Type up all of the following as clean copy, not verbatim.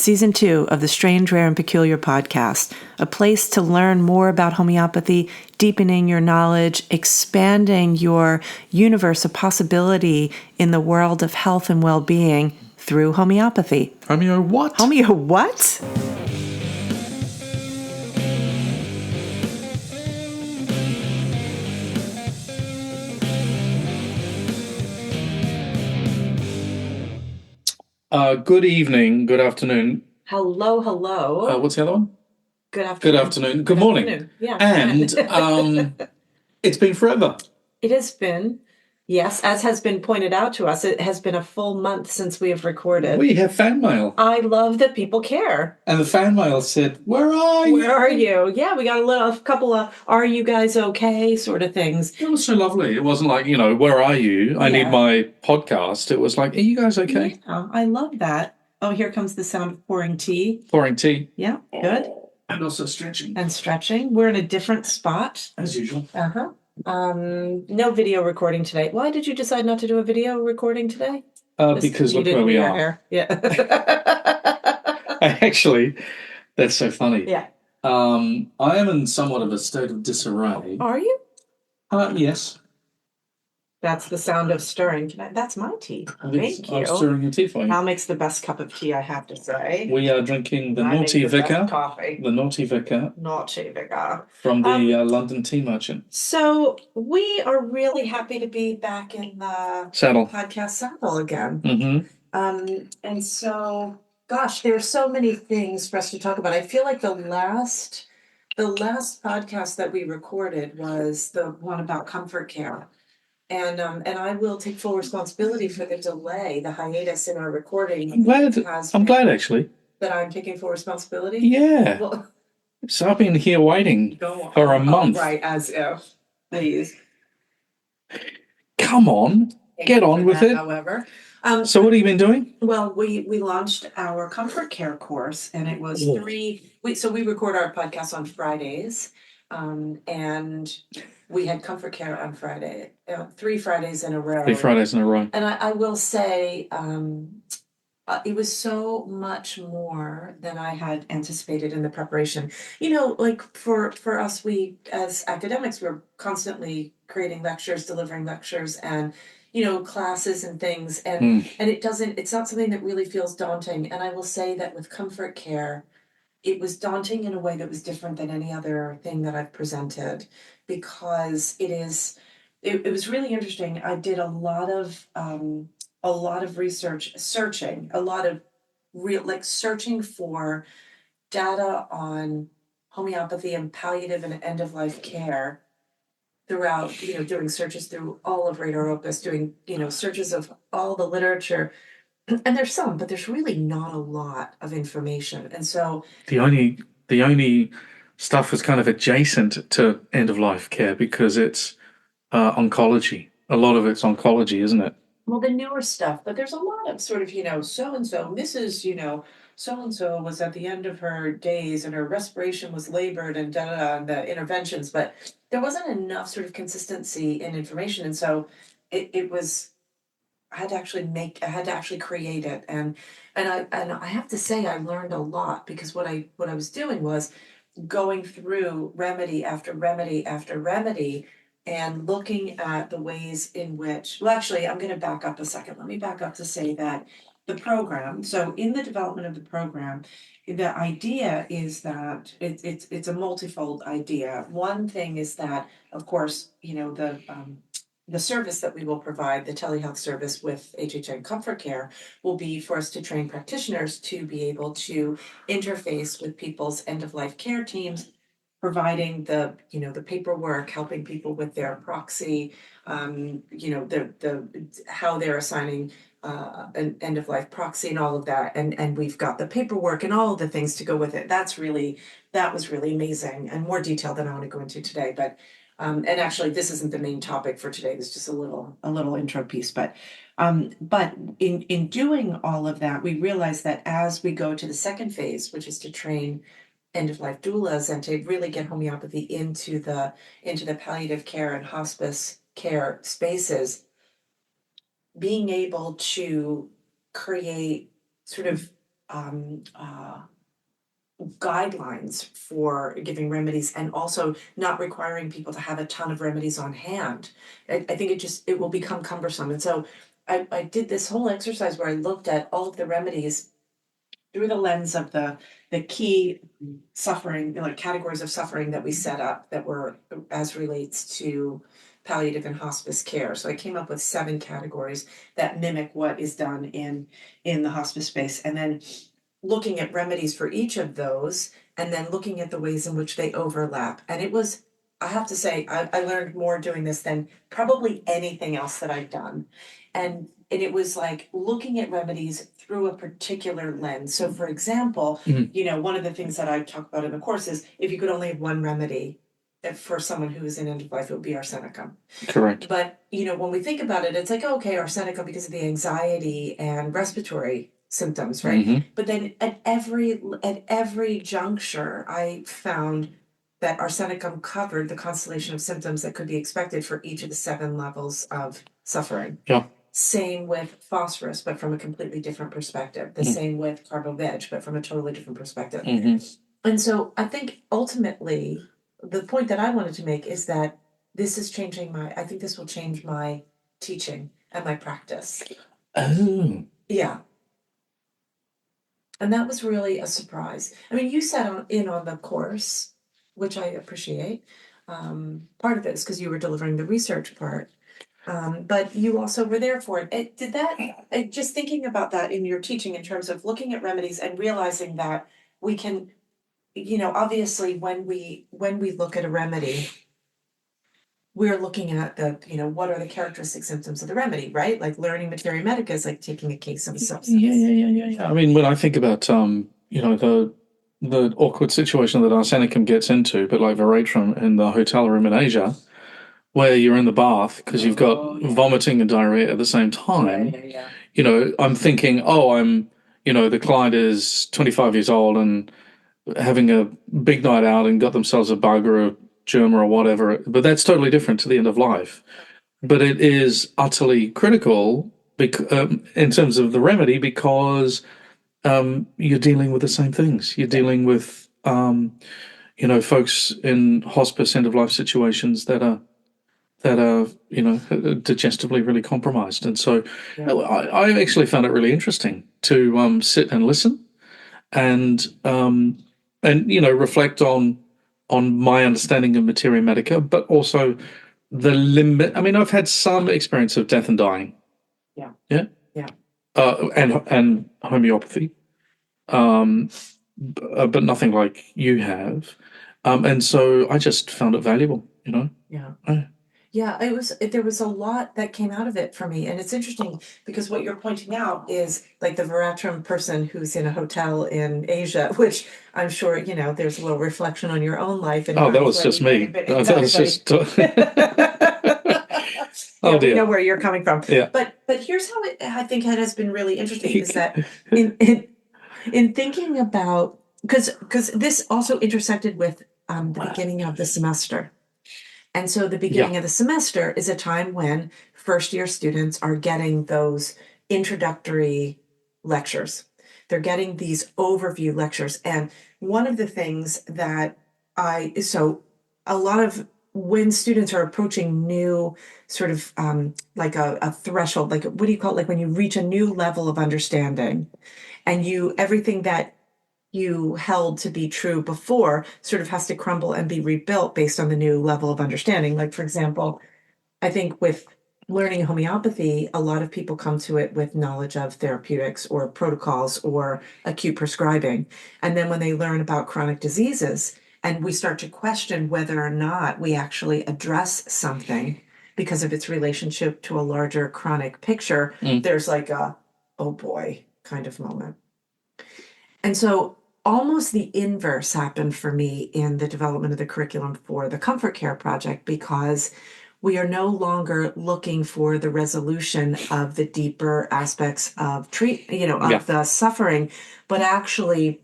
Season 2 of the Strange, Rare, and Peculiar podcast, a place to learn more about homeopathy, deepening your knowledge, expanding your universe of possibility in the world of health and well-being through homeopathy. Homeo what? Homeo what? Good evening, good afternoon. Hello, hello. What's the other one? Good afternoon. Good afternoon. Good morning. Afternoon. Yeah. And it's been forever. It has been. Yes, as has been pointed out to us, it has been a full month since we have recorded. We have fan mail. I love that people care. And the fan mail said, where are you? Where are you? Yeah, we got a couple of, are you guys okay sort of things. It was so lovely. It wasn't like, where are you? I need my podcast. It was like, are you guys okay? Yeah, I love that. Oh, here comes the sound of pouring tea. Pouring tea. Yeah, good. And also stretching. And stretching. We're in a different spot. As usual. Uh-huh. No video recording today. Why did you decide not to do a video recording today? Because look where we are. Hair. Yeah. Actually, that's so funny. Yeah. I am in somewhat of a state of disarray. Are you? Yes. That's the sound of stirring. That's my tea. Thank you. I'm stirring your tea for you. Al makes the best cup of tea, I have to say. We are drinking the Naughty Vicar. Coffee. The Naughty Vicar. Naughty Vicar. From the London Tea Merchant. So we are really happy to be back in the saddle. Podcast saddle again. Mm-hmm. And so, gosh, there are so many things for us to talk about. I feel like the last podcast that we recorded was the one about comfort care. And I will take full responsibility for the delay, the hiatus in our recording. I'm glad actually. That I'm taking full responsibility? Yeah. Well, so I've been here waiting for a month. Right, as if. Please. Come on. Get on with it. However. So what have you been doing? Well, we launched our comfort care course, and it was so we record our podcast on Fridays. And we had comfort care on Friday, 3 Fridays in a row. 3 Fridays in a row. And I will say, it was so much more than I had anticipated in the preparation. Like for us, we as academics, we're constantly creating lectures, delivering lectures, and classes and things, and it's not something that really feels daunting. And I will say that with comfort care, it was daunting in a way that was different than any other thing that I've presented, because it was really interesting. I did a lot of research, searching for data on homeopathy and palliative and end-of-life care throughout, doing searches through all of Radar Opus, doing, searches of all the literature. And there's some, but there's really not a lot of information. And so the only stuff is kind of adjacent to end-of-life care because it's oncology. A lot of it's oncology, isn't it? Well, the newer stuff, but there's a lot of sort of, so-and-so, Mrs., so-and-so was at the end of her days and her respiration was labored and and the interventions, but there wasn't enough sort of consistency in information. And so it was, I had to actually create it. And I have to say, I learned a lot, because what I was doing was going through remedy after remedy after remedy, and looking at the ways in which, well, actually, I'm going to back up a second. Let me back up to say that the program, so in the development of the program, the idea is that it's a multifold idea. One thing is that, of course, the service that we will provide, the telehealth service with HHN Comfort Care, will be for us to train practitioners to be able to interface with people's end-of-life care teams, providing the paperwork, helping people with their proxy, the how they're assigning an end-of-life proxy and all of that, and we've got the paperwork and all of the things to go with it. That was really amazing, and more detail than I want to go into today. But and actually, this isn't the main topic for today. This is just a little intro piece. But in doing all of that, we realized that as we go to the second phase, which is to train end-of-life doulas and to really get homeopathy into the palliative care and hospice care spaces, being able to create sort of guidelines for giving remedies, and also not requiring people to have a ton of remedies on hand. I think it will become cumbersome. And so I did this whole exercise where I looked at all of the remedies through the lens of the key suffering, like categories of suffering that we set up that were as relates to palliative and hospice care. So I came up with 7 categories that mimic what is done in the hospice space, and then looking at remedies for each of those, and then looking at the ways in which they overlap. And it was, I have to say, I learned more doing this than probably anything else that I've done. And it was like looking at remedies through a particular lens. So for example, one of the things that I talk about in the course is if you could only have one remedy for someone who is in end of life, it would be arsenicum. Correct. But when we think about it, it's like, okay, arsenicum because of the anxiety and respiratory symptoms, right? But then at every juncture, I found that arsenicum covered the constellation of symptoms that could be expected for each of the 7 levels of suffering. Yeah. Same with phosphorus, but from a completely different perspective. The same with carbo-veg, but from a totally different perspective. And so I think ultimately, the point that I wanted to make is that this is changing I think this will change my teaching and my practice. Oh. Yeah. And that was really a surprise. I mean, you sat in on the course, which I appreciate. Part of it is because you were delivering the research part. But you also were there for it. Just thinking about that in your teaching in terms of looking at remedies and realizing that we can, obviously when we look at a remedy, we're looking at what are the characteristic symptoms of the remedy, right? Like learning materia medica is like taking a case of a substance. Yeah. I mean, when I think about the awkward situation that arsenicum gets into, but like veratrum in the hotel room in Asia, where you're in the bath because you've got vomiting and diarrhea at the same time. I'm thinking, the client is 25 years old and having a big night out and got themselves a bug or a germ or whatever, but that's totally different to the end of life. But it is utterly critical in terms of the remedy because you're dealing with the same things. You're dealing with folks in hospice end of life situations that are digestively really compromised, and so I actually found it really interesting to sit and listen and reflect on my understanding of materia medica, but also the limit. I mean, I've had some experience of death and dying. Yeah. And homeopathy, but nothing like you have. And so I just found it valuable. Yeah, there was a lot that came out of it for me. And it's interesting because what you're pointing out is like the veratrum person who's in a hotel in Asia, which I'm sure, there's a little reflection on your own life. And that was just me. That was just... Yeah, we know where you're coming from. Yeah. But here's how I think it has been really interesting is that in thinking about, because this also intersected with the beginning of the semester. And so the beginning of the semester is a time when first-year students are getting those introductory lectures. They're getting these overview lectures. And one of the things that a lot of when students are approaching new sort of like a threshold, like what do you call it? Like when you reach a new level of understanding and everything that you held to be true before sort of has to crumble and be rebuilt based on the new level of understanding. Like, for example, I think with learning homeopathy, a lot of people come to it with knowledge of therapeutics or protocols or acute prescribing. And then when they learn about chronic diseases and we start to question whether or not we actually address something because of its relationship to a larger chronic picture, there's like a, oh boy, kind of moment. And so almost the inverse happened for me in the development of the curriculum for the Comfort Care Project, because we are no longer looking for the resolution of the deeper aspects of the suffering, but actually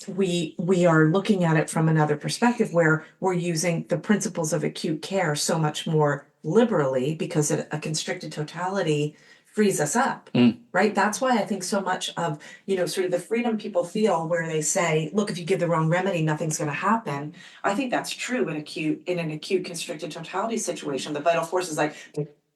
we are looking at it from another perspective where we're using the principles of acute care so much more liberally, because a constricted totality frees us up, right? That's why I think so much of, sort of the freedom people feel where they say, look, if you give the wrong remedy, nothing's going to happen. I think that's true in an acute constricted totality situation. The vital force is like,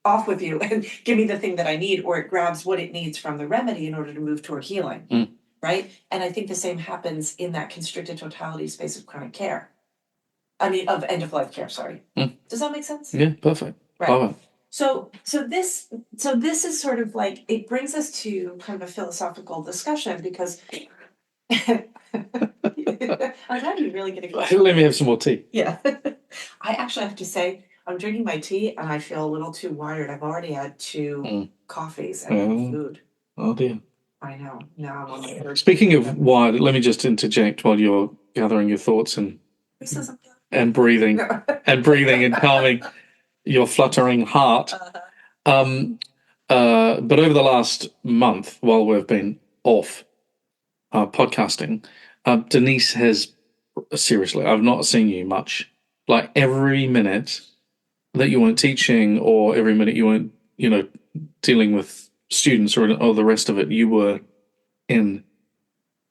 off with you and give me the thing that I need, or it grabs what it needs from the remedy in order to move toward healing, right? And I think the same happens in that constricted totality space of chronic care. I mean, of end of life care, sorry. Does that make sense? Yeah, perfect. Right. Love it. So this is sort of like, it brings us to kind of a philosophical discussion because I'm glad you're really getting close. Let me have some more tea. Yeah. I actually have to say, I'm drinking my tea and I feel a little too wired. I've already had 2 coffees and food. Oh dear. I know. Now I'm on the third. Speaking of wired, let me just interject while you're gathering your thoughts and breathing and calming your fluttering heart. But over the last month, while we've been off podcasting, Denise has, seriously, I've not seen you much. Like every minute that you weren't teaching, or every minute you weren't, dealing with students or the rest of it, you were in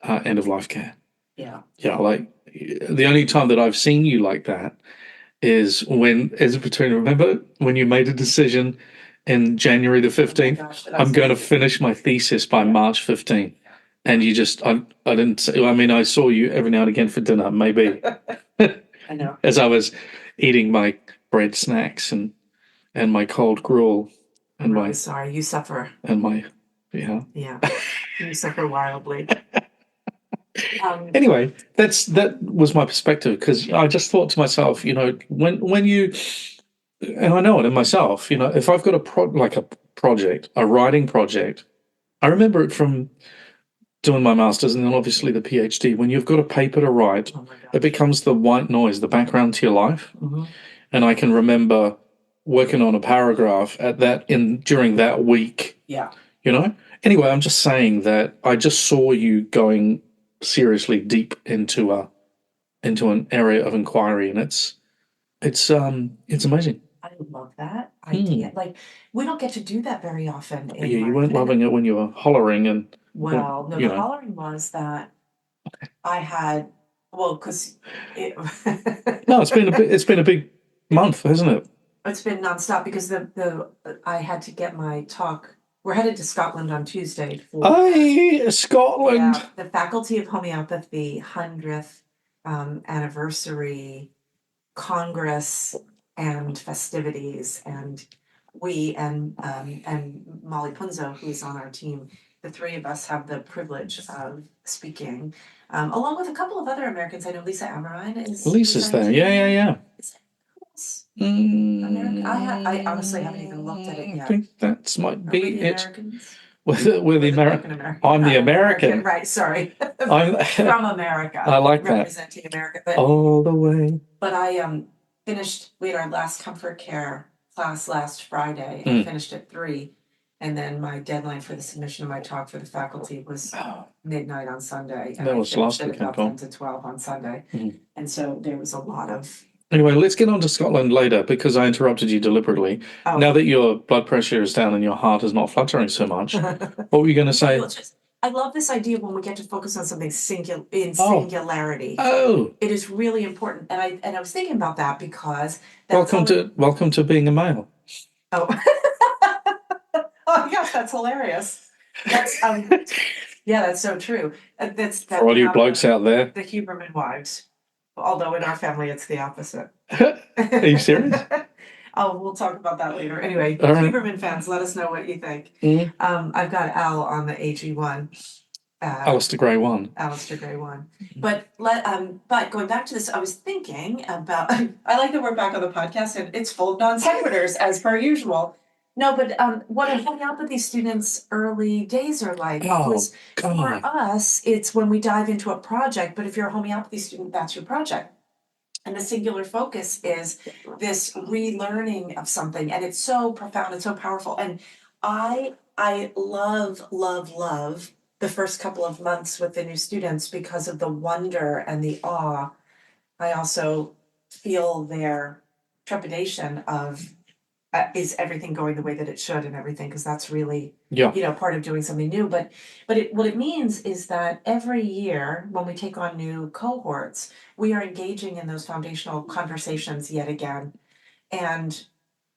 end of life care. Yeah. Yeah, like the only time that I've seen you like that is remember when you made a decision in January the 15th, I'm going to finish my thesis by March 15th. And you just, I didn't say, I mean, I saw you every now and again for dinner, maybe. I know. As I was eating my bread snacks and my cold gruel. I'm really sorry, you suffer. And yeah, you suffer wildly. Anyway, that was my perspective, because I just thought to myself, when you, and I know it in myself, if I've got a writing project, I remember it from doing my master's and then obviously the PhD. When you've got a paper to write, it becomes the white noise, the background to your life. And I can remember working on a paragraph during that week. Yeah. Anyway, I'm just saying that I just saw you going seriously deep into an area of inquiry, and it's amazing. I love that idea. Like, we don't get to do that very often. Yeah, you weren't loving it when you were hollering and. Well, no, the hollering was that I had, because no, it's been a big month, hasn't it? It's been nonstop because I had to get my talk. We're headed to Scotland on Tuesday for Scotland. The Faculty of Homeopathy 100th anniversary Congress and festivities, and we and Molly Punzo, who's on our team, the 3 of us have the privilege of speaking, along with a couple of other Americans. I know Lisa Amarine is. Lisa's there. Yeah. I honestly haven't even looked at it yet. I think that might be it. Americans? We're the American. I'm the American. Right, sorry. I'm from America. I like that. Representing America. But, all the way. But I finished, we had our last comfort care class last Friday. I finished at 3. And then my deadline for the submission of my talk for the faculty was midnight on Sunday. And that was last weekend. About 10 to 12 on Sunday. And so there was a lot of. Anyway, let's get on to Scotland later, because I interrupted you deliberately. Oh. Now that your blood pressure is down and your heart is not fluttering so much, what were you going to say? I love this idea when we get to focus on something singularity. Oh, it is really important, and I was thinking about that because welcome to being a male. Oh, oh yes, that's hilarious. That's yeah, that's so true. That's for all you blokes out there, the Huberman wives. Although in our family it's the opposite. Are you serious? Oh, we'll talk about that later. Anyway, Huberman fans, let us know what you think. I've got Al on the AG1. Alastair Gray 1. Alastair Gray 1. But going back to this, I was thinking about. I like that we're back on the podcast and it's full of non sequiturs as per usual. No, but what a homeopathy students' early days are like was for us, it's when we dive into a project, but if you're a homeopathy student, that's your project. And the singular focus is this relearning of something, and it's so profound and so powerful. And I love the first couple of months with the new students because of the wonder and the awe. I also feel their trepidation of is everything going the way that it should and everything, because that's really, Yeah. part of doing something new. But what it means is that every year when we take on new cohorts, we are engaging in those foundational conversations yet again. And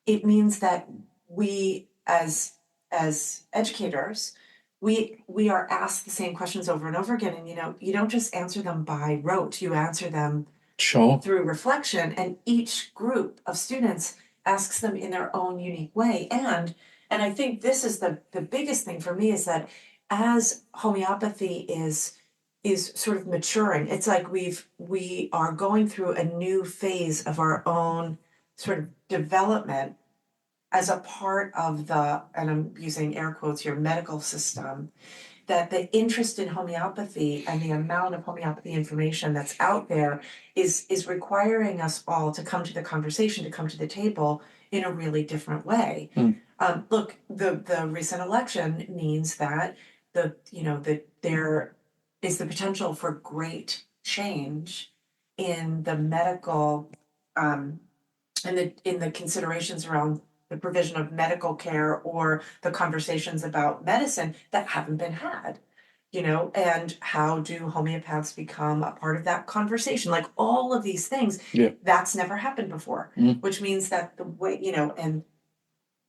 it means that we as educators, we are asked the same questions over and over again. And you don't just answer them by rote, you answer them Sure. through reflection, and each group of students asks them in their own unique way. And I think this is the biggest thing for me, is that as homeopathy is sort of maturing, it's like we are going through a new phase of our own sort of development as a part of the, and I'm using air quotes here, medical system, that the interest in homeopathy and the amount of homeopathy information that's out there is requiring us all to come to the conversation, to come to the table in a really different way. Look, the recent election means that that there is the potential for great change in the medical, and in the considerations around the provision of medical care, or the conversations about medicine that haven't been had. And how do homeopaths become a part of that conversation? Like all of these things, Yeah. that's never happened before, which means that the way, and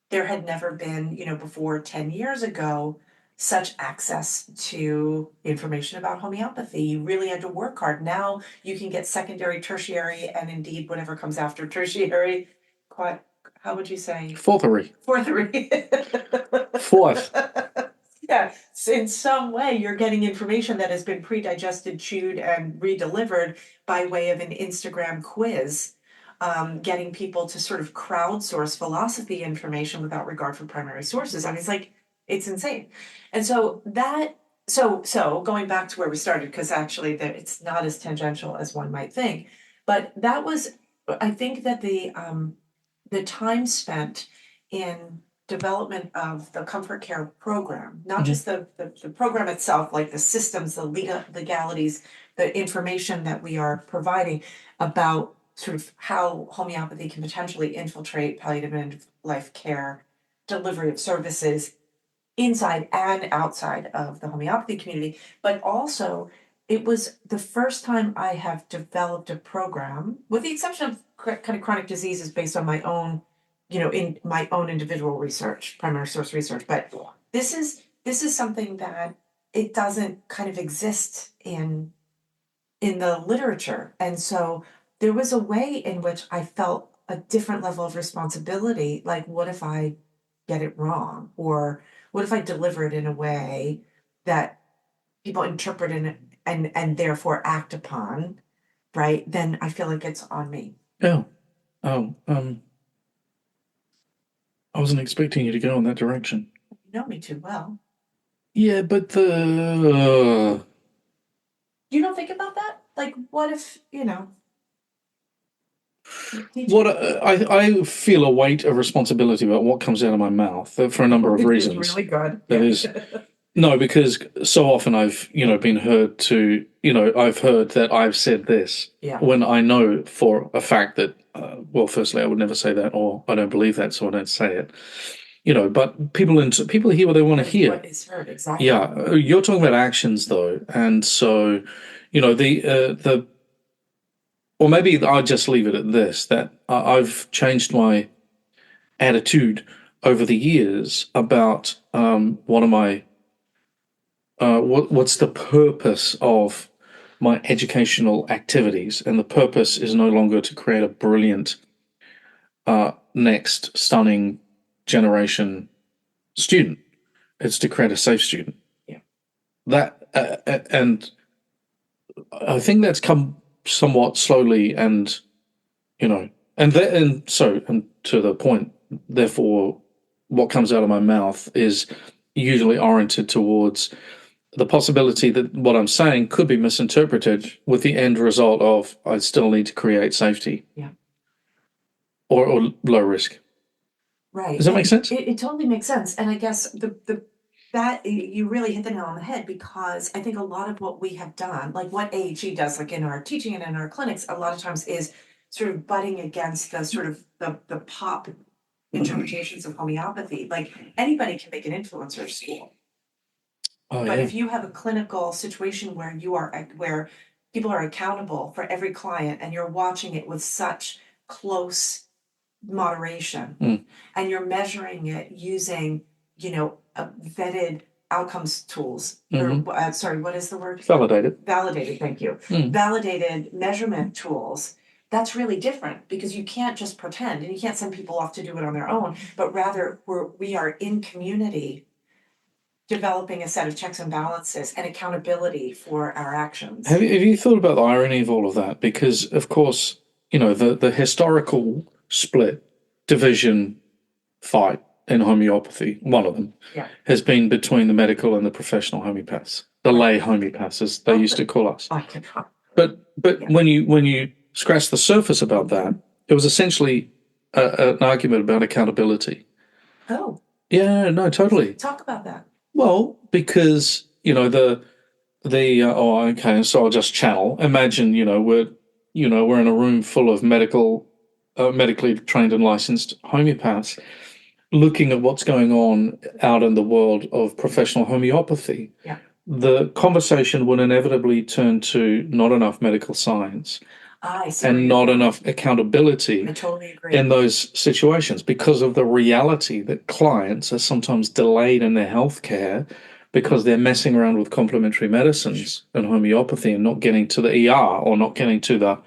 there had never been, before 10 years ago, such access to information about homeopathy. You really had to work hard. Now you can get secondary, tertiary, and indeed whatever comes after tertiary. Quite, how would you say? Fourthery. Fourthery. Fourth. Yeah, so in some way you're getting information that has been pre-digested, chewed, and redelivered by way of an Instagram quiz, getting people to sort of crowdsource philosophy information without regard for primary sources. I mean, it's insane. And so going back to where we started, because actually it's not as tangential as one might think, but that was, I think that the time spent in development of the comfort care program, not just the program itself, like the systems, the legalities, the information that we are providing about sort of how homeopathy can potentially infiltrate palliative and life care delivery of services inside and outside of the homeopathy community. But also, it was the first time I have developed a program, with the exception of kind of chronic diseases based on my own, in my own individual research, primary source research. But this is something that it doesn't kind of exist in the literature. And so there was a way in which I felt a different level of responsibility. Like, what if I get it wrong? Or what if I deliver it in a way that people interpret and therefore act upon, right? Then I feel like it's on me. Oh. I wasn't expecting you to go in that direction. You know me too well. Yeah, but You don't think about that? Like, what if, what I feel a weight of responsibility about what comes out of my mouth for a number of reasons. Really good. That is, no, because so often I've been heard to, I've heard that I've said this, when I know for a fact that, well, firstly, I would never say that, or I don't believe that, so I don't say it. But people hear what they want to hear. What is heard, exactly. Yeah, you're talking about actions though, and so, or maybe I'll just leave it at this: that I've changed my attitude over the years about what am I, what's the purpose of my educational activities, and the purpose is no longer to create a brilliant next stunning generation student. It's to create a safe student. Yeah. That and I think that's come somewhat slowly, and and to the point. Therefore, what comes out of my mouth is usually oriented towards the possibility that what I'm saying could be misinterpreted, with the end result of I still need to create safety. Yeah. Or low risk. Right. Does that make sense? It totally makes sense. And I guess that you really hit the nail on the head, because I think a lot of what we have done, like what AHE does, like in our teaching and in our clinics, a lot of times is sort of butting against the sort of the pop interpretations of homeopathy. Like anybody can make an influencer school. Oh, But yeah. if you have a clinical situation where where people are accountable for every client and you're watching it with such close moderation and you're measuring it using, vetted outcomes tools or sorry, what is the word? Validated, thank you. Validated measurement tools. That's really different because you can't just pretend and you can't send people off to do it on their own, but rather we are in community developing a set of checks and balances and accountability for our actions. Have you thought about the irony of all of that? Because, of course, the historical split, division, fight in homeopathy, one of them, has been between the medical and the professional homeopaths, the lay homeopaths, as they used to call us. But when you scratch the surface about that, it was essentially an argument about accountability. Oh. Yeah, no, totally. Talk about that. Well, because okay, so I'll just channel. Imagine, we're in a room full of medically trained and licensed homeopaths, looking at what's going on out in the world of professional homeopathy. Yeah. The conversation would inevitably turn to not enough medical science and not enough accountability. I totally agree. In those situations because of the reality that clients are sometimes delayed in their healthcare because they're messing around with complementary medicines and homeopathy and not getting to the ER or not getting to the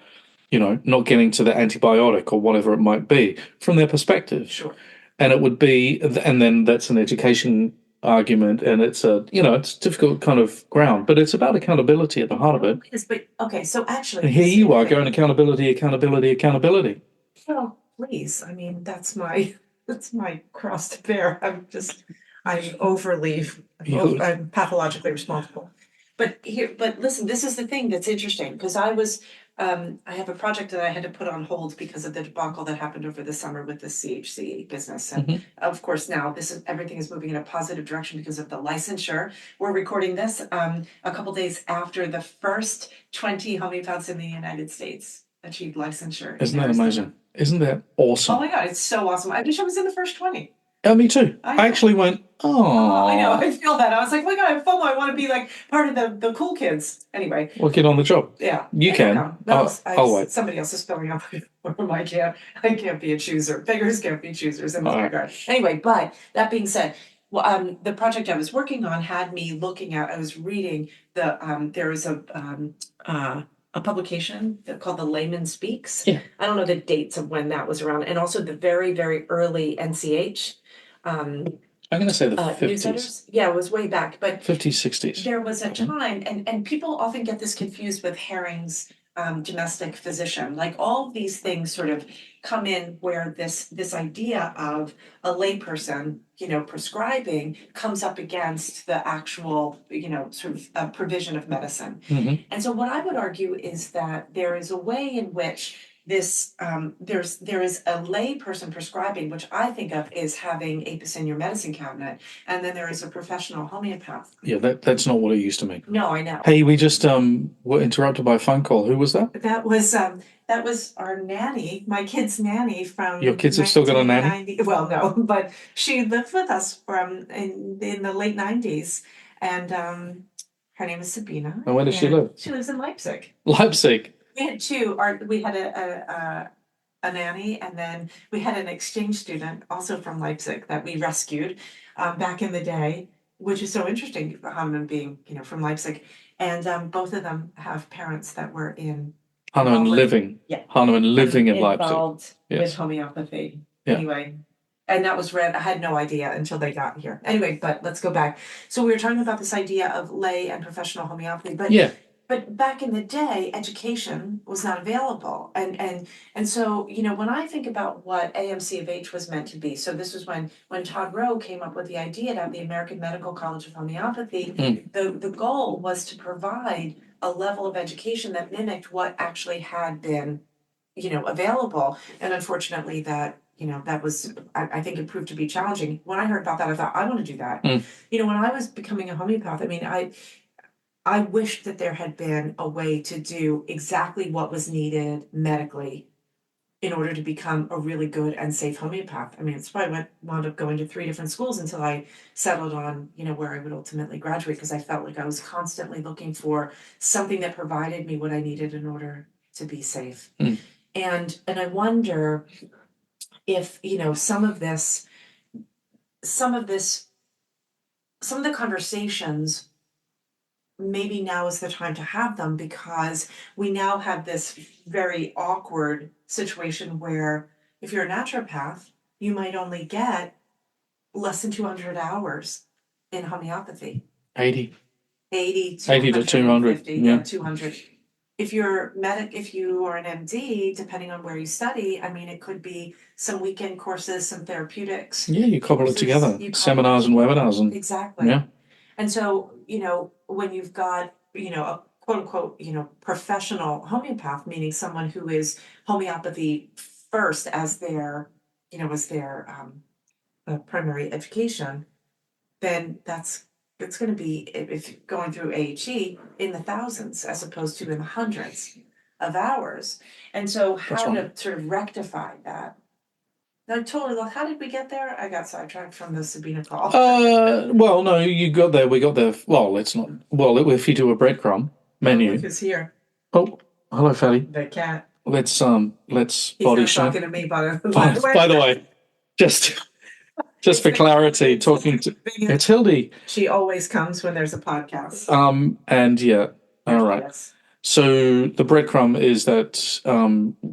antibiotic or whatever it might be from their perspective. Sure. And then that's an education argument, and it's it's difficult kind of ground, but it's about accountability at the heart of it. But okay, so actually, and here you are going accountability. Well, please, I mean that's my cross to bear. I'm pathologically responsible. But listen, this is the thing that's interesting because I have a project that I had to put on hold because of the debacle that happened over the summer with the CHC business. And of course now everything is moving in a positive direction because of the licensure. We're recording this a couple days after the first 20 homeopaths in the United States achieved licensure. Isn't that amazing? Isn't that awesome? Oh my God, it's so awesome. I wish I was in the first 20. Me too. I actually went, oh. I know, I feel that. I was like, oh my God, I have FOMO. I want to be like part of the cool kids. Anyway. Well, get on the job. Yeah. You can. I'll wait. Somebody else is filling up. I can't be a chooser. Beggars can't be choosers in this regard. Anyway, but that being said, well, the project I was working on had me looking at, I was reading there was a publication called The Layman Speaks. Yeah. I don't know the dates of when that was around, and also the very, very early NCH. I'm going to say the 50s. Newsletters. Yeah, it was way back, but 50s, 60s. There was a time, and people often get this confused with Herring's domestic physician. Like all of these things sort of come in where this idea of a layperson, prescribing comes up against the actual, sort of provision of medicine. And so what I would argue is that there is a way in which there is a lay person prescribing, which I think of as having APIS in your medicine cabinet, and then there is a professional homeopath. Yeah, that's not what it used to mean. No, I know. Hey, we just were interrupted by a phone call. Who was that? That was our nanny, my kid's nanny from. Your kids have still got a nanny? Well, no, but she lived with us in the late 90s, and her name is Sabina. And where does she live? She lives in Leipzig. Leipzig. We had two. We had a nanny, and then we had an exchange student also from Leipzig that we rescued back in the day, which is so interesting. Hahnemann being, from Leipzig, and both of them have parents that were in Hahnemann living. Yeah, Hahnemann living in Leipzig. Involved with homeopathy. Yeah. Anyway. And that was read. I had no idea until they got here. Anyway, but let's go back. So we were talking about this idea of lay and professional homeopathy, but But back in the day, education was not available. And so, when I think about what AMC of H was meant to be, so this was when Todd Rowe came up with the idea of the American Medical College of Homeopathy, the goal was to provide a level of education that mimicked what actually had been, available. And unfortunately that was, I think it proved to be challenging. When I heard about that, I thought, I want to do that. When I was becoming a homeopath, I wished that there had been a way to do exactly what was needed medically in order to become a really good and safe homeopath. I mean, it's why I wound up going to 3 different schools until I settled on, where I would ultimately graduate, because I felt like I was constantly looking for something that provided me what I needed in order to be safe. And I wonder if, some of the conversations, maybe now is the time to have them, because we now have this very awkward situation where if you're a naturopath, you might only get less than 200 hours in homeopathy. 80. 80 to 200. Yeah, 200. If you are an MD, depending on where you study, I mean, it could be some weekend courses, some therapeutics. Yeah, you cobble it together. Seminars and webinars. Exactly. Yeah. And so, when you've got, a quote unquote, professional homeopath, meaning someone who is homeopathy first as their primary education, then it's going to be, if going through AHE, in the thousands as opposed to in the hundreds of hours. And so how to sort of rectify that. I totally lost. How did we get there? I got sidetracked from the Sabina call. Well, no, you got there. We got there. Well, let's not. Well, if you do a breadcrumb menu. Look who's here. Oh, hello, Fatty. The cat. Let's He's body shame. talking to me, by the way, just for clarity, talking to it's Hildy. She always comes when there's a podcast. And yeah, all right. Yes. So the breadcrumb is that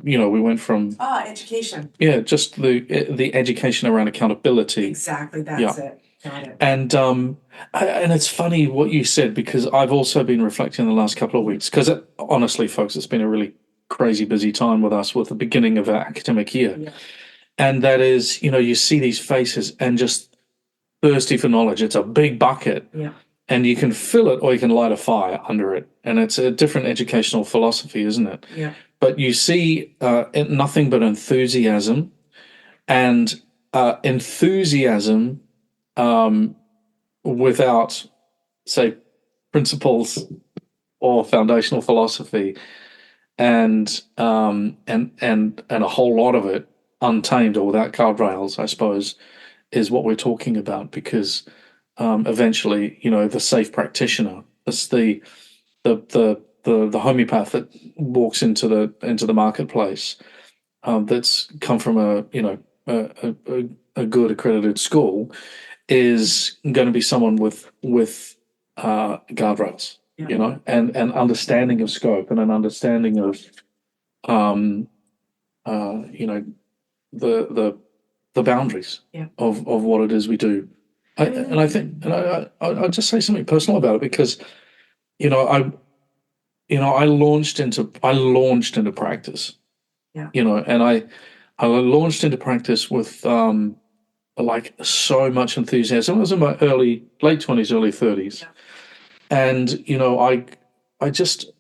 we went from education. Yeah, just the education around accountability. Exactly, that's it. Got it. And and it's funny what you said, because I've also been reflecting the last couple of weeks, because honestly, folks, it's been a really crazy busy time with us with the beginning of our academic year. Yeah. And that is, you see these faces and just thirsty for knowledge. It's a big bucket. Yeah. And you can fill it or you can light a fire under it. And it's a different educational philosophy, isn't it? Yeah. But you see nothing but enthusiasm, and enthusiasm without, say, principles or foundational philosophy, and a whole lot of it untamed or without guardrails, I suppose, is what we're talking about. Because eventually, the safe practitioner, that's the homeopath that walks into the marketplace, that's come from a good accredited school, is going to be someone with guardrails, and understanding of scope, and an understanding of the boundaries of what it is we do. I think I'll just say something personal about it, because I launched into practice. Yeah. And I launched into practice with like so much enthusiasm. I was in my late 20s, early 30s. And I just,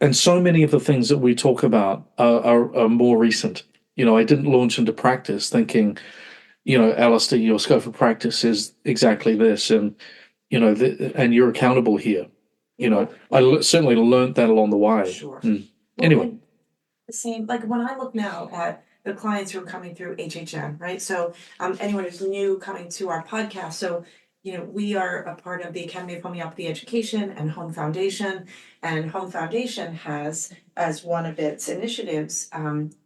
and so many of the things that we talk about are more recent. I didn't launch into practice thinking, Alastair, your scope of practice is exactly this, and and you're accountable here. I certainly learned that along the way. Sure. Anyway, the same, like when I look now at the clients who are coming through HHN, right? So anyone who's new coming to our podcast, so we are a part of the Academy of Homeopathy Education and HOHM Foundation, and HOHM Foundation has as one of its initiatives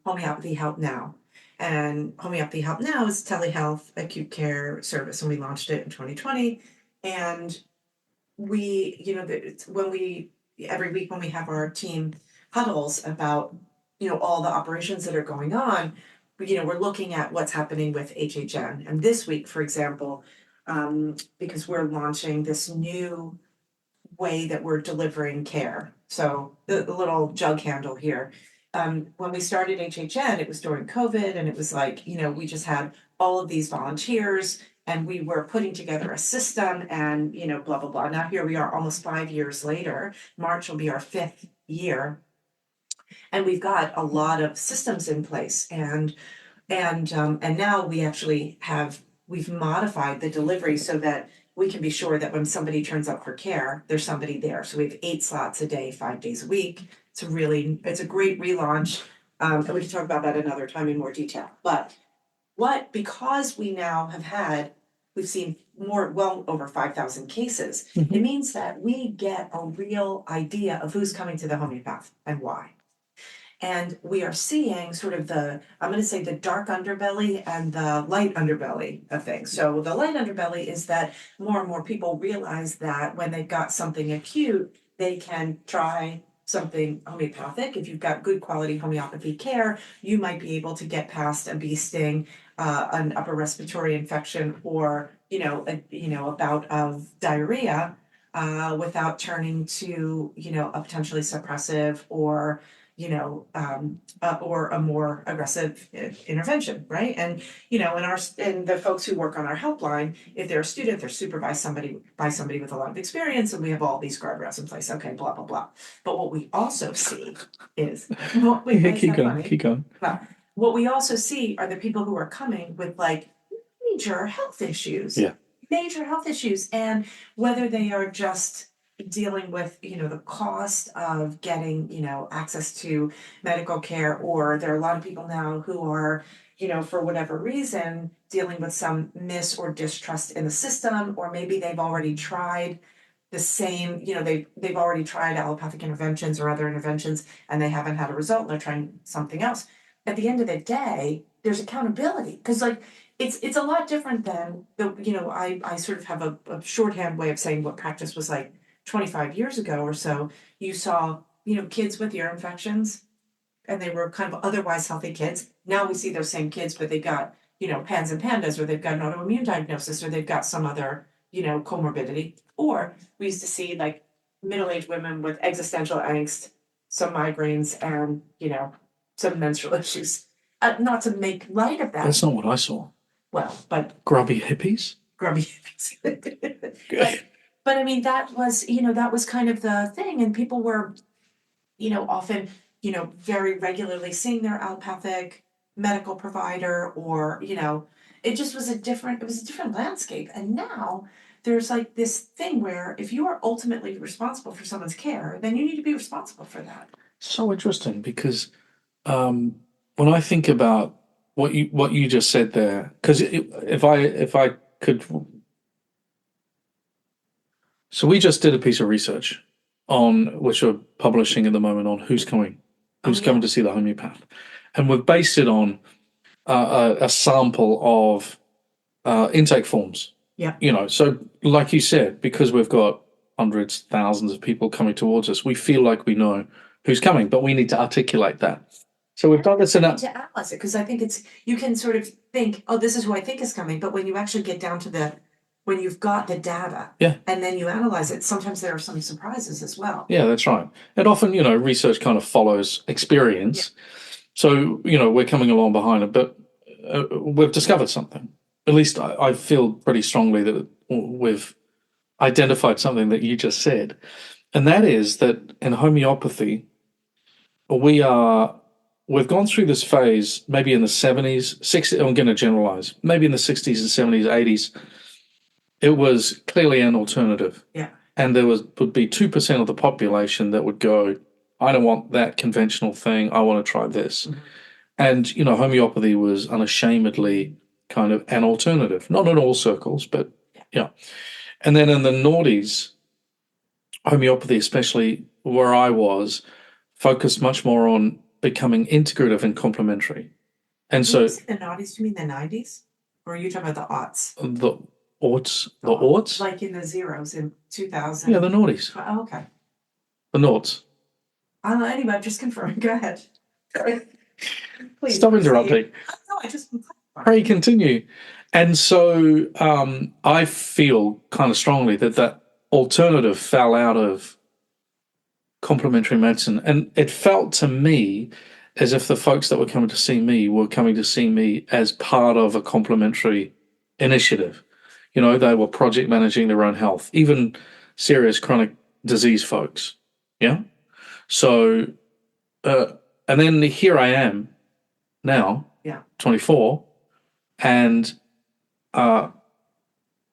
Homeopathy Help Now. And Homeopathy Help Now is telehealth acute care service, and we launched it in 2020. And we, every week when we have our team huddles about, all the operations that are going on, we're looking at what's happening with HHN. And this week, for example, because we're launching this new way that we're delivering care. So the little jug handle here. When we started HHN, it was during COVID, and it was like, we just had all of these volunteers, and we were putting together a system, and, blah, blah, blah. Now here we are almost 5 years later. March will be our 5th year. And we've got a lot of systems in place. And now we actually we've modified the delivery so that we can be sure that when somebody turns up for care, there's somebody there. So we have 8 slots a day, 5 days a week. It's a great relaunch. And we can talk about that another time in more detail. But because we now we've seen well over 5,000 cases, it means that we get a real idea of who's coming to the homeopath and why. And we are seeing sort of I'm going to say the dark underbelly and the light underbelly of things. So the light underbelly is that more and more people realize that when they've got something acute, they can try something homeopathic. If you've got good quality homeopathy care, you might be able to get past a bee sting, an upper respiratory infection, or a bout of diarrhea without turning to a potentially suppressive or or a more aggressive intervention, right? And and the folks who work on our helpline, if they're a student, they're supervised by somebody with a lot of experience, and we have all these guardrails in place. Okay, blah blah blah. But what we also see is keep going. Well, what we also see are the people who are coming with like major health issues. Yeah. Major health issues, and whether they are just dealing with the cost of getting access to medical care, or there are a lot of people now who are for whatever reason dealing with some mis or distrust in the system, or maybe they've already tried the same they've already tried allopathic interventions or other interventions and they haven't had a result and they're trying something else. At the end of the day, there's accountability, because like it's a lot different than I sort of have a shorthand way of saying what practice was like 25 years ago or so. You saw, kids with ear infections, and they were kind of otherwise healthy kids. Now we see those same kids, but they've got, PANS and PANDAS, or they've got an autoimmune diagnosis, or they've got some other, comorbidity. Or we used to see like middle-aged women with existential angst, some migraines, and, some menstrual issues. Not to make light of that. That's not what I saw. Well, but grubby hippies. But I mean, that was kind of the thing, and people were, often, very regularly seeing their allopathic medical provider, or, it just was a different landscape. And now there's like this thing where if you are ultimately responsible for someone's care, then you need to be responsible for that. So interesting, because when I think about what you just said there, because if I could. So we just did a piece of research on which we're publishing at the moment on who's coming to see the homeopath, and we've based it on a sample of intake forms. Yeah. So like you said, because we've got hundreds, thousands of people coming towards us, we feel like we know who's coming, but we need to articulate that. So we've done this to analyze it, because I think you can sort of think, oh, this is who I think is coming, but when you actually get down to when you've got the data, and then you analyze it, sometimes there are some surprises as well. Yeah, that's right. And often, research kind of follows experience. Yeah. So, we're coming along behind it, but we've discovered something. At least I feel pretty strongly that we've identified something that you just said. And that is that in homeopathy, we've gone through this phase maybe in the 70s, 60s, I'm going to generalize, maybe in the 60s and 70s, 80s. It was clearly an alternative. Yeah. And there would be 2% of the population that would go, I don't want that conventional thing, I want to try this. Mm-hmm. And, homeopathy was unashamedly kind of an alternative. Not in all circles, but yeah. And then in the noughties, homeopathy, especially where I was, focused much more on becoming integrative and complementary. And so the noughties, do you mean the 90s? Or are you talking about the aughts? The aughts? Like in the zeros in 2000. Yeah, the noughties. Oh, okay. The noughts. I don't know, anyway, I'm just confirming. Go ahead. Please stop interrupting. No, I just pray continue. And so I feel kind of strongly that alternative fell out of complementary medicine, and it felt to me as if the folks that were coming to see me were coming to see me as part of a complementary initiative. They were project managing their own health, even serious chronic disease folks. Yeah. So, and then here I am now, 24, and we're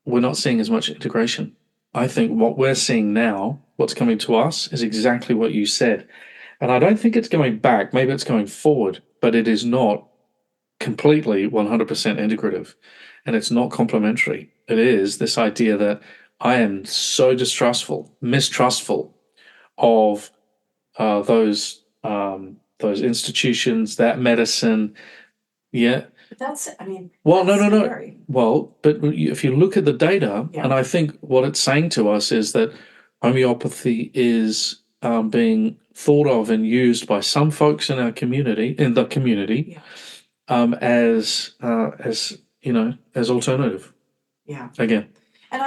not seeing as much integration. I think what we're seeing now, what's coming to us, is exactly what you said. And I don't think it's going back. Maybe it's going forward, but it is not completely 100% integrative, and it's not complementary. It is this idea that I am so mistrustful of those institutions, that medicine. Yeah. But that's, I mean, Well, no, that's no, no. scary. Well, but if you look at the data, Yeah. and I think what it's saying to us is that homeopathy is being thought of and used by some folks in our community, Yeah. as as alternative. Yeah. Again, And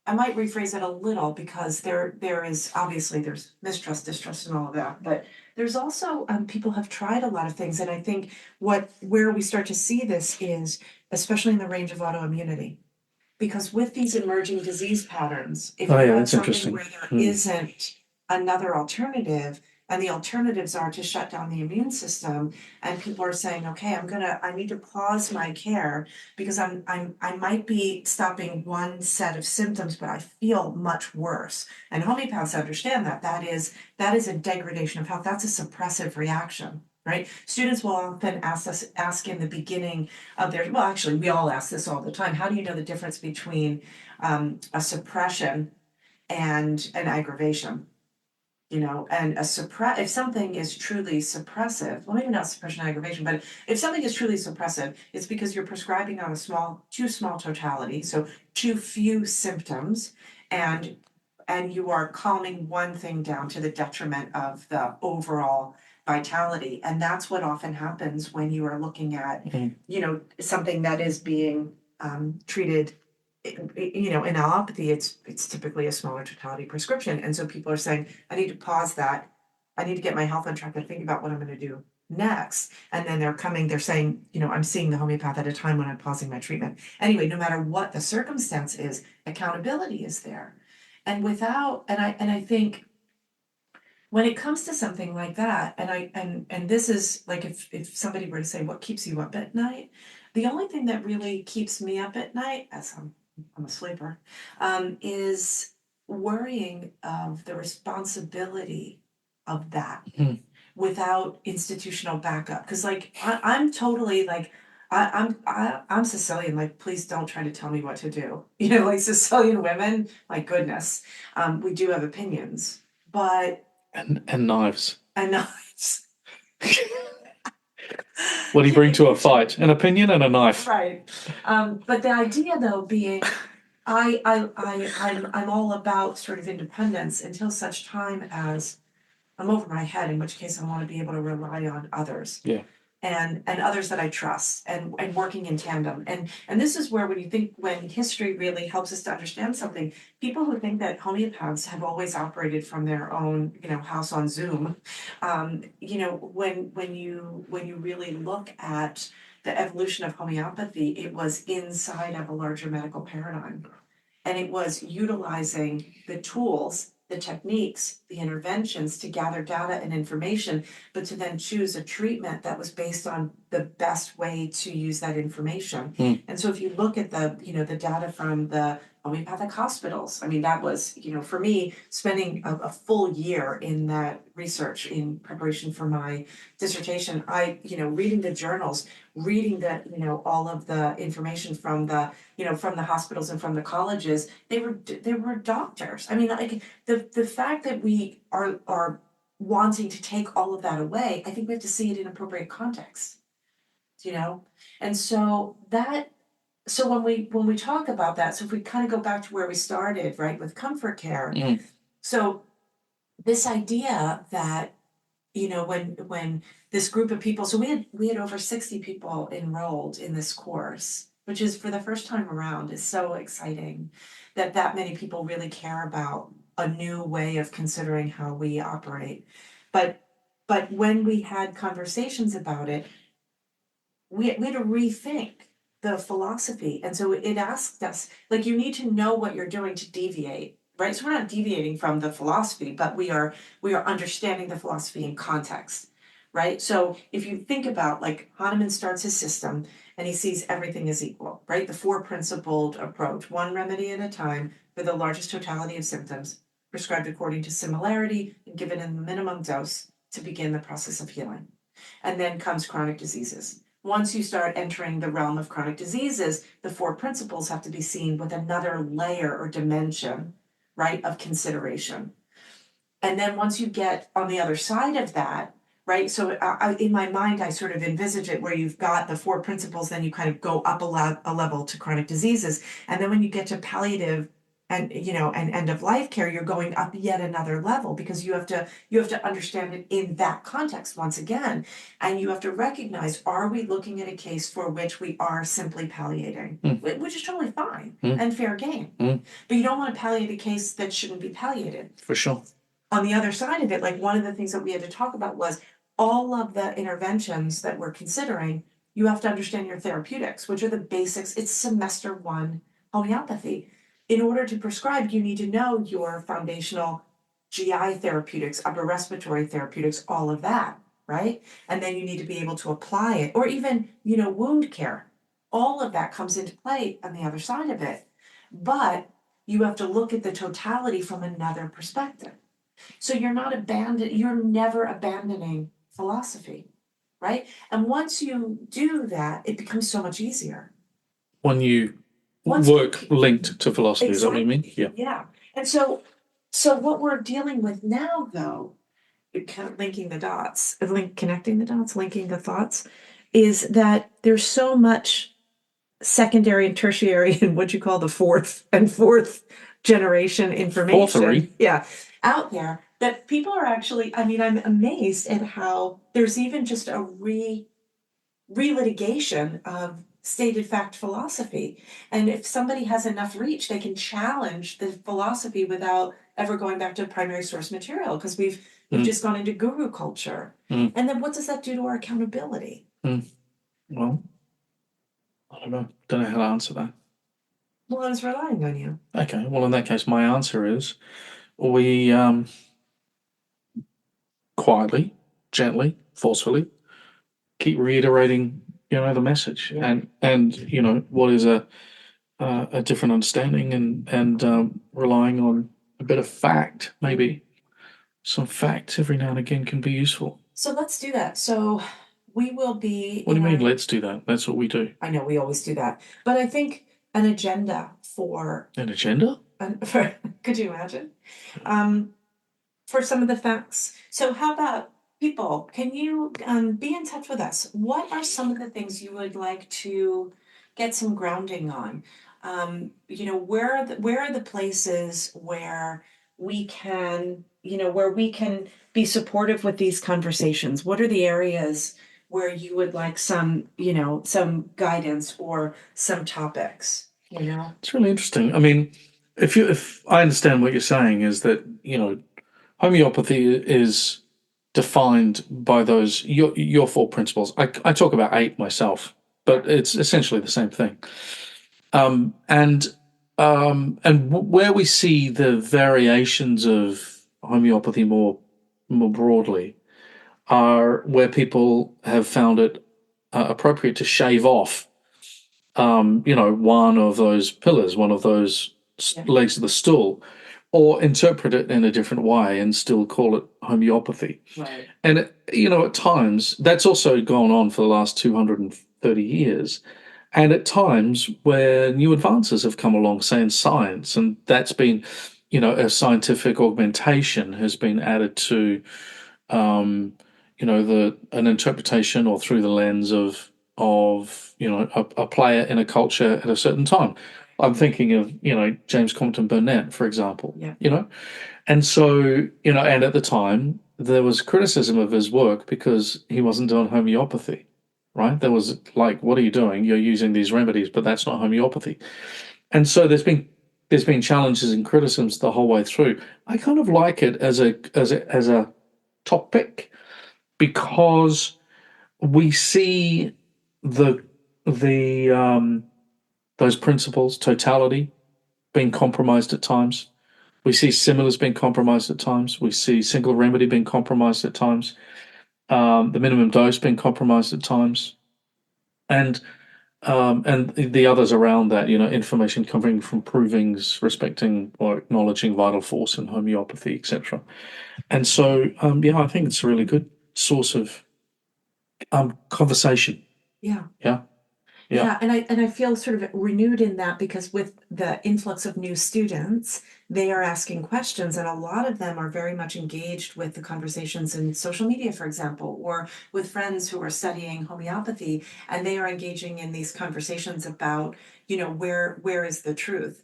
I might rephrase it a little because there is obviously there's mistrust, distrust, and all of that, but there's also people have tried a lot of things, and I think where we start to see this is especially in the range of autoimmunity, because with these emerging disease patterns, if oh you yeah, have that's something interesting. where there isn't another alternative, and the alternatives are to shut down the immune system, and people are saying, okay, I need to pause my care because I might be stopping one set of symptoms, but I feel much worse. And homeopaths understand that that is a degradation of health. That's a suppressive reaction. Right? Students will often ask in the beginning of their, well, actually, we all ask this all the time. How do you know the difference between a suppression and an aggravation? And if something is truly suppressive, well, maybe not suppression and aggravation, but if something is truly suppressive, it's because you're prescribing on too small totality, so too few symptoms, and you are calming one thing down to the detriment of the overall vitality. And that's what often happens when you are looking at, something that is being treated. In allopathy, it's typically a smaller totality prescription. And so people are saying, I need to pause that. I need to get my health on track and think about what I'm going to do next. And then they're saying, I'm seeing the homeopath at a time when I'm pausing my treatment. Anyway, no matter what the circumstance is, accountability is there. And I think when it comes to something like that, and this is like if somebody were to say, what keeps you up at night? The only thing that really keeps me up at night, as I'm a sleeper, is worrying of the responsibility of that Mhm. without institutional backup. Because I'm totally like I'm Sicilian. Like, please don't try to tell me what to do. Like Sicilian women, my goodness, we do have opinions, but And knives. I know. What do you bring to a fight? An opinion and a knife. Right. But the idea though being I'm all about sort of independence until such time as I'm over my head, in which case I want to be able to rely on others. Yeah. And others that I trust, and working in tandem. And this is where when history really helps us to understand something, people who think that homeopaths have always operated from their own, house on Zoom, when you really look at the evolution of homeopathy, it was inside of a larger medical paradigm. And it was utilizing the tools, the techniques, the interventions to gather data and information, but to then choose a treatment that was based on the best way to use that information. Mm. And so if you look at the data from the homeopathic hospitals, I mean, that was, for me, spending a full year in that research in preparation for my dissertation, reading the journals, reading all of the information from the hospitals and from the colleges, they were doctors. I mean, like the fact that we are wanting to take all of that away, I think we have to see it in appropriate context, and so when we talk about that, so if we kind of go back to where we started, right, with comfort care. Mm. So this idea that when this group of people, so we had over 60 people enrolled in this course, which is, for the first time around, is so exciting that many people really care about a new way of considering how we operate. But when we had conversations about it, we had to rethink the philosophy. And so it asked us, like, you need to know what you're doing to deviate, right? So we're not deviating from the philosophy, but we are understanding the philosophy in context, right? So if you think about, like, Hahnemann starts his system and he sees everything as equal, right? The four principled approach, one remedy at a time for the largest totality of symptoms, prescribed according to similarity, and given in the minimum dose to begin the process of healing. And then comes chronic diseases. Once you start entering the realm of chronic diseases, the 4 principles have to be seen with another layer or dimension, right, of consideration. And then once you get on the other side of that, right, so in my mind, I sort of envisage it where you've got the 4 principles, then you kind of go up a level to chronic diseases. And then when you get to palliative and, and end of life care, you're going up yet another level, because you have to understand it in that context once again. And you have to recognize, are we looking at a case for which we are simply palliating, which is totally fine and fair game. But you don't want to palliate a case that shouldn't be palliated. For sure. On the other side of it, like, one of the things that we had to talk about was all of the interventions that we're considering, you have to understand your therapeutics, which are the basics. It's semester 1 homeopathy. In order to prescribe, you need to know your foundational GI therapeutics, upper respiratory therapeutics, all of that, right? And then you need to be able to apply it, or even, wound care. All of that comes into play on the other side of it. But you have to look at the totality from another perspective. So you're never abandoning philosophy, right? And once you do that, it becomes so much easier. When you work linked to philosophy, exactly. Is that what you mean? Yeah. Yeah. And so what we're dealing with now, though, kind of connecting the dots, linking the thoughts, is that there's so much secondary and tertiary and what you call the fourth generation information. Yeah. Out there, that people are actually, I'm amazed at how there's even just a relitigation of stated fact philosophy. And if somebody has enough reach, they can challenge the philosophy without ever going back to primary source material, because we've just gone into guru culture. And then what does that do to our accountability? Well, I don't know how to answer that. Well, I was relying on you. Okay, well, in that case, my answer is we quietly, gently, forcefully keep reiterating, the message, and what is a different understanding, and relying on a bit of fact. Maybe some facts every now and again can be useful. So let's do that. So we will be. What do you mean? Let's do that. That's what we do. I know we always do that, but I think an agenda for an agenda. Could you imagine? For some of the facts. So how about people? Can you be in touch with us? What are some of the things you would like to get some grounding on? Where are the places where we can, be supportive with these conversations? What are the areas where you would like some guidance or some topics? It's really interesting. I mean, if I understand what you're saying, is that homeopathy is defined by those your 4 principles. I talk about 8 myself, but it's essentially the same thing. And where we see the variations of homeopathy more broadly are where people have found it appropriate to shave off, one of those pillars, one of those legs of the stool, or interpret it in a different way and still call it homeopathy. Right. And, at times, that's also gone on for the last 230 years. And at times where new advances have come along, say in science, and that's been, a scientific augmentation has been added to, an interpretation or through the lens of a player in a culture at a certain time. I'm thinking of, James Compton Burnett, for example. Yeah. And so, and at the time there was criticism of his work because he wasn't doing homeopathy, right? There was like, what are you doing? You're using these remedies, but that's not homeopathy. And so there's been challenges and criticisms the whole way through. I kind of like it as a topic, because we see those principles, totality, being compromised at times. We see similars being compromised at times. We see single remedy being compromised at times. The minimum dose being compromised at times. And And the others around that, information coming from provings, respecting or acknowledging vital force in homeopathy, etc. And so, yeah, I think it's a really good source of conversation. Yeah. Yeah. Yeah, and I feel sort of renewed in that because with the influx of new students, they are asking questions, and a lot of them are very much engaged with the conversations in social media, for example, or with friends who are studying homeopathy, and they are engaging in these conversations about, where is the truth.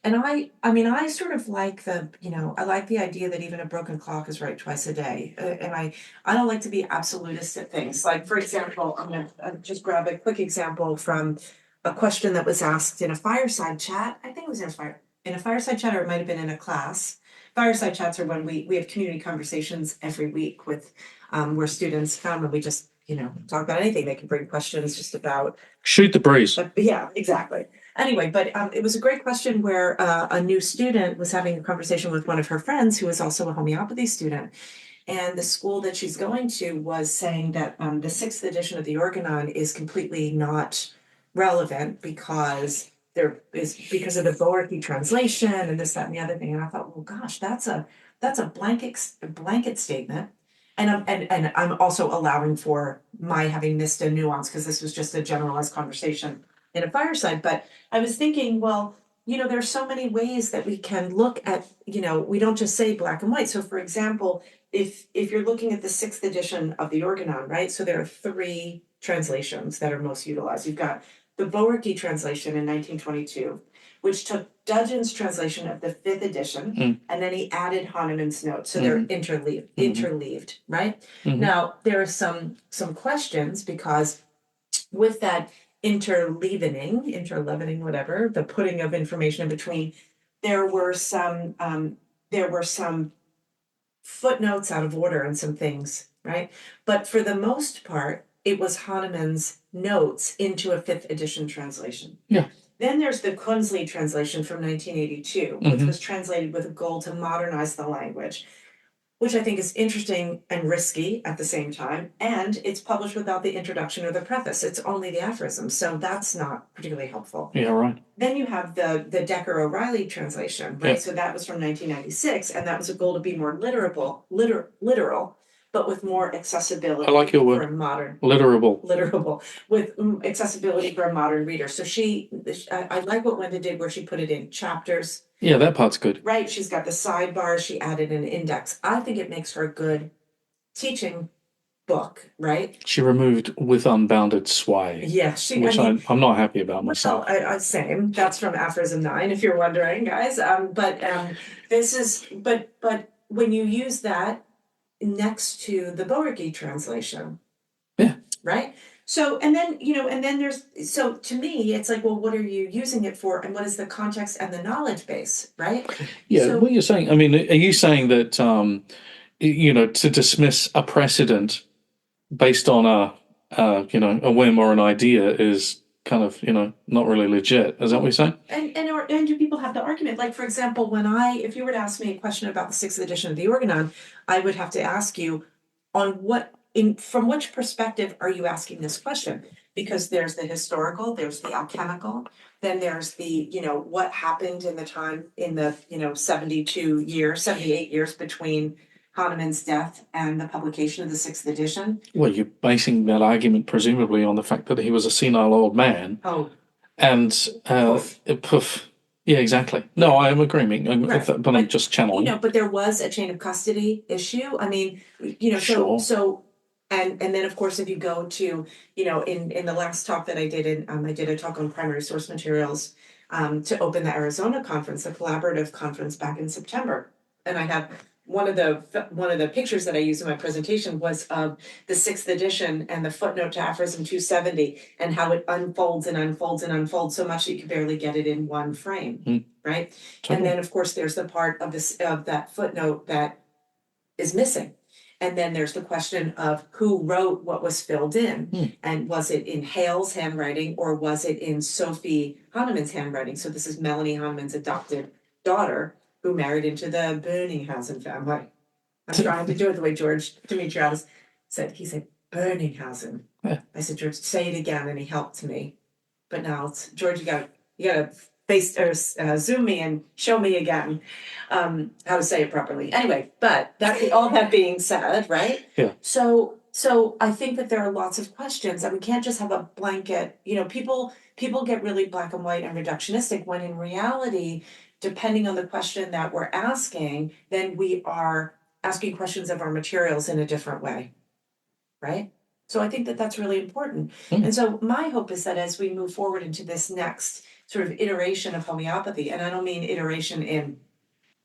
And I mean, I sort of like I like the idea that even a broken clock is right twice a day. And I don't like to be absolutist at things. Like, for example, I'm going to just grab a quick example from a question that was asked in a fireside chat. I think it was in a fireside chat, or it might have been in a class. Fireside chats are when we have community conversations every week with where students come, and we just talk about anything. They can bring questions just about shoot the breeze. Yeah, exactly. Anyway, but it was a great question where a new student was having a conversation with one of her friends who is also a homeopathy student. And the school that she's going to was saying that the sixth edition of the Organon is completely not relevant because because of the Boerke translation and this, that, and the other thing. And I thought, well, gosh, that's a blanket statement. And I'm also allowing for my having missed a nuance because this was just a generalized conversation in a fireside. But I was thinking, well, there's so many ways that we can look at, we don't just say black and white. So for example, if you're looking at the sixth edition of the Organon, right? So there are three translations that are most utilized. You've got the Boerke translation in 1922, which took Dudgeon's translation of the fifth edition, and then he added Hahnemann's notes. So they're interleaved, right? Now, there are some questions because with that interleavening, whatever, the putting of information in between, there were some footnotes out of order and some things, right? But for the most part, it was Hahnemann's notes into a fifth edition translation. Yeah. Then there's the Kunzli translation from 1982, which was translated with a goal to modernize the language, which I think is interesting and risky at the same time. And it's published without the introduction or the preface. It's only the aphorisms. So that's not particularly helpful. Yeah, right. Then you have the Decker O'Reilly translation, right? Yeah. So that was from 1996, and that was a goal to be more literal, but with more accessibility. I like your word. For a modern literable with accessibility for a modern reader. So I like what Wenda did, where she put it in chapters. Yeah, that part's good. Right, she's got the sidebars. She added an index. I think it makes her a good teaching book, right? She removed with unbounded sway. Yeah, I'm not happy about myself. Well, same. That's from Aphorism 9, if you're wondering, guys. This is but when you use that next to the Boerke translation, yeah, right. So and then there's to me it's like, well, what are you using it for, and what is the context and the knowledge base, right? Yeah, so, what you're saying. I mean, are you saying that to dismiss a precedent based on a whim or an idea is kind of not really legit? Is that what you're saying? And do people have the argument? Like, for example, if you were to ask me a question about the sixth edition of the Organon, I would have to ask you from which perspective are you asking this question? Because there's the historical, there's the alchemical, then there's the what happened in the 78 years between Hahnemann's death and the publication of the sixth edition. Well, you're basing that argument presumably on the fact that he was a senile old man. Oh. And poof. Yeah, exactly. No, I am agreeing, right. But I'm just channeling. But there was a chain of custody issue. I mean, sure. so and then of course if you go to in the last talk that I did I did a talk on primary source materials to open the Arizona conference, the collaborative conference back in September, and I had one of the pictures that I used in my presentation was of the sixth edition and the footnote to Aphorism 270 and how it unfolds and unfolds and unfolds so much that you can barely get it in one frame, right? Totally. And then of course there's the part of that footnote that is missing. And then there's the question of who wrote what was filled in. And was it in Hale's handwriting or was it in Sophie Hahnemann's handwriting? So this is Melanie Hahnemann's adopted daughter who married into the Berninghausen family. I'm trying to do it the way George Demetriadis said. He said, Berninghausen. Yeah. I said, George, say it again, and he helped me. but now it's George. You got to face or Zoom me and show me again how to say it properly. Anyway, but all that being said, right? Yeah. So I think that there are lots of questions, and we can't just have a blanket. People get really black and white and reductionistic when in reality, depending on the question that we're asking, then we are asking questions of our materials in a different way, right? So I think that that's really important. And so my hope is that as we move forward into this next sort of iteration of homeopathy, and I don't mean iteration in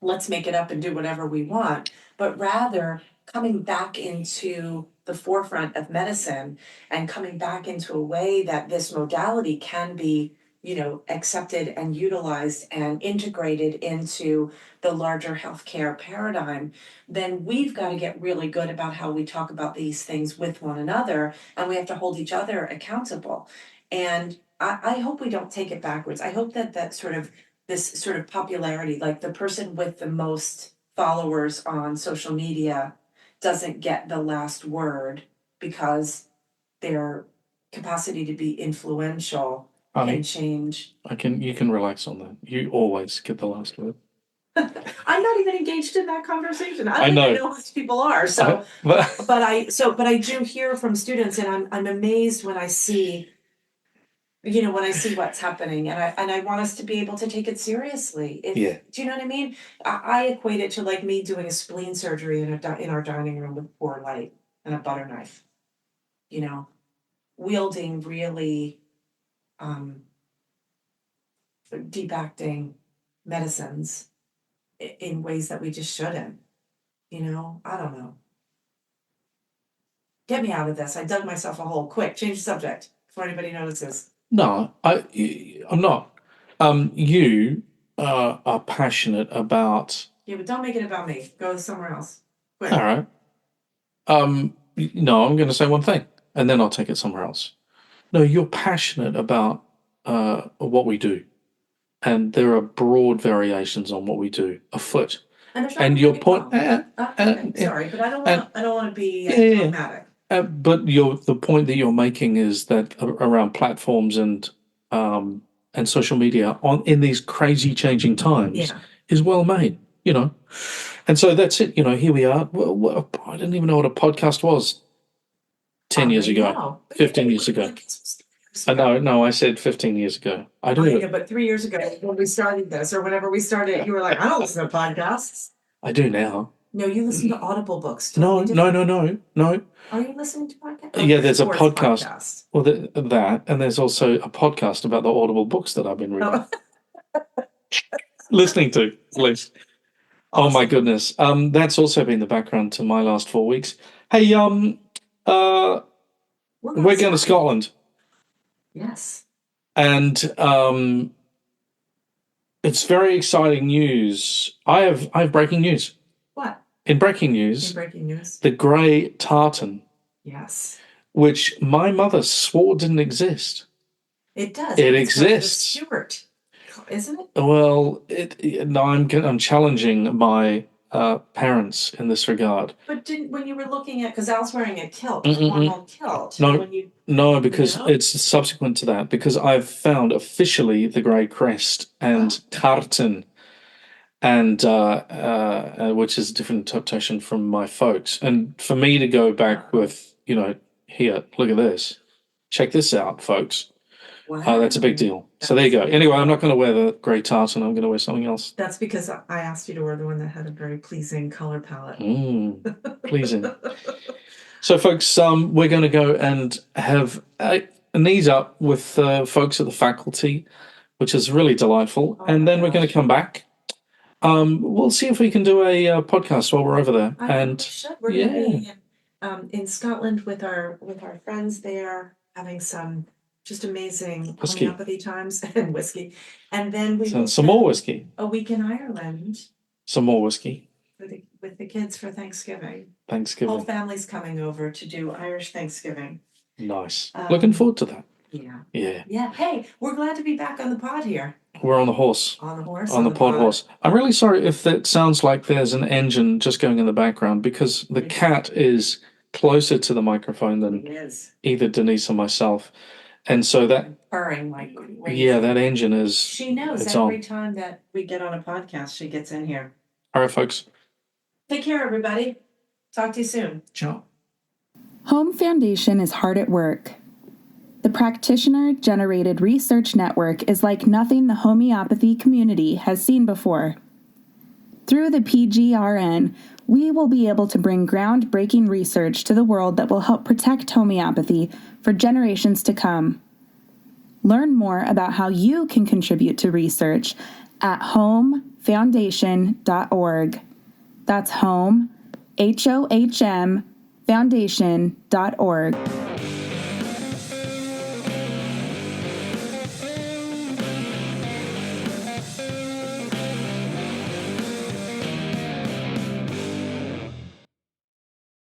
let's make it up and do whatever we want, but rather coming back into the forefront of medicine and coming back into a way that this modality can be, accepted and utilized and integrated into the larger healthcare paradigm, then we've got to get really good about how we talk about these things with one another, and we have to hold each other accountable. And I hope we don't take it backwards. I hope that this sort of popularity, like the person with the most followers on social media doesn't get the last word because their capacity to be influential can change. You can relax on that. You always get the last word. I'm not even engaged in that conversation. I know. I know who these people are. So, but I do hear from students, and I'm amazed when I see what's happening, and I want us to be able to take it seriously. Do you know what I mean? I equate it to like me doing a spleen surgery in our dining room with poor light and a butter knife. Wielding really deep acting medicines in ways that we just shouldn't. I don't know. Get me out of this. I dug myself a hole. Quick, change the subject before anybody notices. No, I'm not. You are passionate about. Yeah, but don't make it about me. Go somewhere else. Quick. All right. No, I'm going to say one thing, and then I'll take it somewhere else. No, you're passionate about what we do, and there are broad variations on what we do afoot. And your point. Sorry, but I don't want to be dogmatic. But the point that you're making is that around platforms and social media in these crazy changing times is well made, and so that's it. Here we are. Well, I didn't even know what a podcast was 10 years ago, 15 years ago. No, I said 15 years ago. I don't know. But 3 years ago when we started this, or whenever we started, you were like, I don't listen to podcasts. I do now. No, you listen to Audible books. No. Are you listening to podcasts? Yeah, there's a podcast. Well, that, and there's also a podcast about the Audible books that I've been reading. Listening to, please. Awesome. Oh my goodness. That's also been the background to my last 4 weeks. Hey, we're going to Scotland. Yes. And it's very exciting news. I have breaking news. What? In breaking news, the grey tartan. Yes. Which my mother swore didn't exist. It does. It exists. Stuart, isn't it? Well, I'm challenging my parents in this regard. But when you were looking at, because Al's wearing a kilt, a formal kilt. No, because it's subsequent to that. Because I've found officially the grey crest and tartan, and which is a different interpretation from my folks. And for me to go back with, here, look at this, check this out, folks. Wow. That's a big deal. So there you go. Anyway, I'm not going to wear the grey tartan. I'm going to wear something else. That's because I asked you to wear the one that had a very pleasing color palette. Pleasing. So, folks, we're going to go and have a knees up with folks at the faculty, which is really delightful. And then we're going to come back. We'll see if we can do a podcast while we're over there. I think we should. We're going to be in Scotland with our friends there, having some just amazing whiskey. Homeopathy times and whiskey. And then we some more whiskey. A week in Ireland. Some more whiskey. With the kids for Thanksgiving. Whole family's coming over to do Irish Thanksgiving. Nice. Looking forward to that. Yeah. Hey, we're glad to be back on the pod here. We're on the horse. On the horse. On the pod horse. I'm really sorry if that sounds like there's an engine just going in the background, because the cat is closer to the microphone than either Denise or myself. And so that, purring like crazy. yeah, that engine is, She knows it's every on. time that we get on a podcast, she gets in here. All right, folks. Take care, everybody. Talk to you soon. Ciao. HOHM Foundation is hard at work. The practitioner-generated research network is like nothing the homeopathy community has seen before. Through the PGRN, we will be able to bring groundbreaking research to the world that will help protect homeopathy for generations to come. Learn more about how you can contribute to research at hohmfoundation.org. That's HOHM, HOHM, foundation.org.